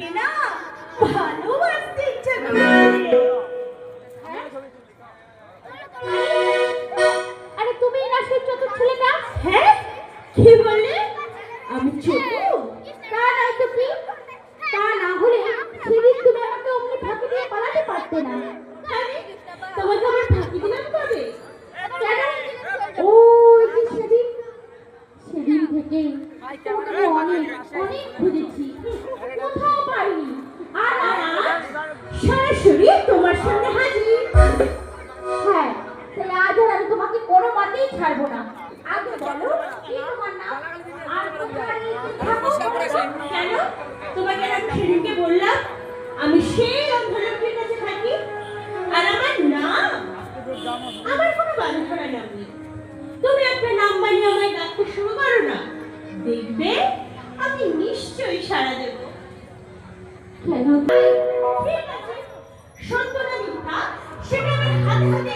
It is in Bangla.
থেকে না ভালোবাসতে ইচ্ছা করছে। আরে তুমি না সেই চতুর ছেলেটা? হ্যাঁ, কি বললে? আমি ছোট? তা নয় তো কি? তা না হলে সেদিন তুমি আমাকে অমনি ফাঁকি দিয়ে পালাতে পারতে না। আরে, তোমাকে আবার ফাঁকি দিলাম কবে? কেন? ওই যে সেদিন সেদিন থেকে তোমাকে আমি অনেক অনেক খুঁজেছি, কোথাও পাইনি। আর আজ সরাসরি তোমার সামনে হাজির। হ্যাঁ, তাই আজ আর আমি তোমাকে কোনো মতেই ছাড়বো না। আগে বলো কি তোমার নাম আর কোথায় থাকো? কেন? তোমাকে আমি সেদিনকে বললাম আমি সেই অন্ধলোকের কাছে থাকি, আর আমার নাম, আমার কোনো বাঁধা নাম নেই। তুমি একটা নাম বানিয়ে আমায় ডাকতে শুরু করো না, দেখবে আমি নিশ্চয়ই সাড়া দেব। কেন? ঠিক আছে, সত্য না মিথ্যা সেটা আমি হাতে হাতে